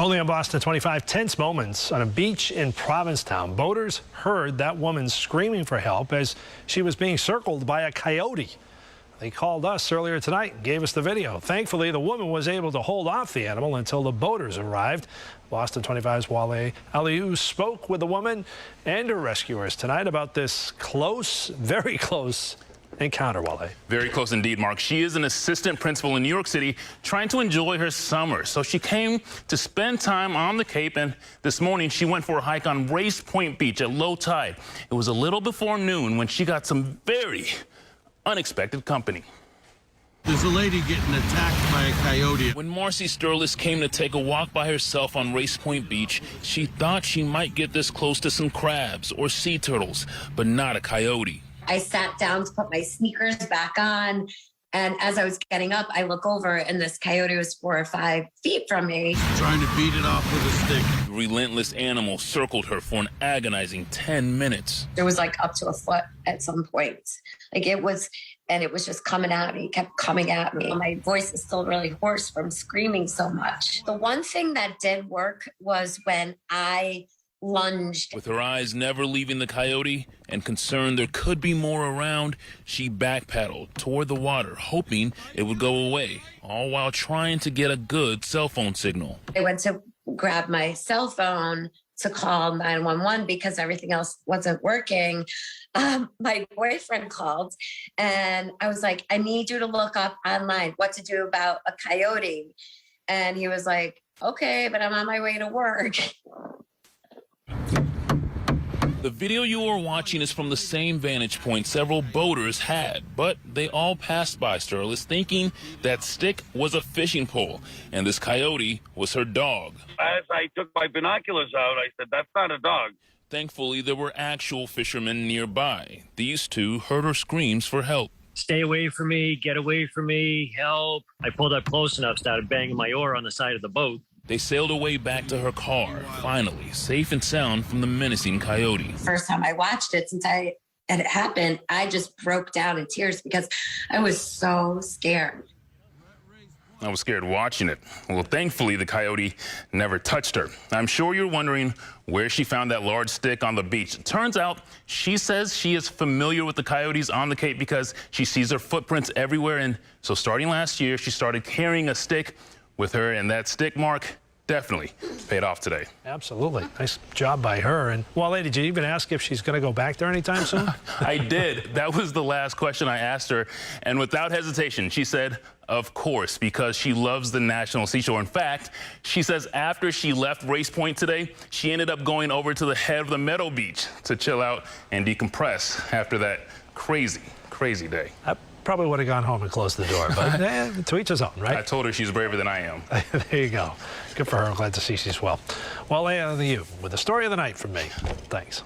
Only on Boston 25, tense moments on a beach in Provincetown. Boaters heard that woman screaming for help as she was being circled by a coyote. They called us earlier tonight and gave us the video. Thankfully, the woman was able to hold off the animal until the boaters arrived. Boston 25's Wale Aliyu spoke with the woman and her rescuers tonight about this close, very close encounter, Wale. Very close indeed, Mark. She is an assistant principal in New York City trying to enjoy her summer. So she came to spend time on the Cape, and this morning she went for a hike on Race Point Beach at low tide. It was a little before noon when she got some very unexpected company. There's a lady getting attacked by a coyote. When Marcy Sturlis came to take a walk by herself on Race Point Beach, she thought she might get this close to some crabs or sea turtles, but not a coyote. I sat down to put my sneakers back on, and as I was getting up, I look over, and this coyote was 4 or 5 feet from me. Trying to beat it off with a stick. The relentless animal circled her for an agonizing 10 minutes. It was like up to a foot at some point. Like it was just coming at me, kept coming at me. My voice is still really hoarse from screaming so much. The one thing that did work was when I lunged. With her eyes never leaving the coyote and concerned there could be more around, she backpedaled toward the water, hoping it would go away, all while trying to get a good cell phone signal. I went to grab my cell phone to call 911 because everything else wasn't working. My boyfriend called, and I was like, I need you to look up online what to do about a coyote. And he was like, okay, but I'm on my way to work. The video you are watching is from the same vantage point several boaters had, but they all passed by Sturlis thinking that stick was a fishing pole and this coyote was her dog. As I took my binoculars out, I said, that's not a dog. Thankfully, there were actual fishermen nearby. These two heard her screams for help. Stay away from me, get away from me, help. I pulled up close enough, started banging my oar on the side of the boat. They sailed away back to her car, finally, safe and sound from the menacing coyote. First time I watched it since it happened, I just broke down in tears because I was so scared. I was scared watching it. Well, thankfully, the coyote never touched her. I'm sure you're wondering where she found that large stick on the beach. It turns out she says she is familiar with the coyotes on the Cape because she sees their footprints everywhere. And so starting last year, she started carrying a stick with her, and that stick mark definitely paid off today. Absolutely. Nice job by her. And Wale, did you even ask if she's going to go back there anytime soon? I did. That was the last question I asked her. And without hesitation, she said, of course, because she loves the National Seashore. In fact, she says after she left Race Point today, she ended up going over to the head of the Meadow Beach to chill out and decompress after that crazy, crazy day. Probably would have gone home and closed the door, but to each his own, right? I told her she's braver than I am. There you go. Good for her. I'm glad to see she's well. Wale Aliyu with the story of the night from me. Thanks.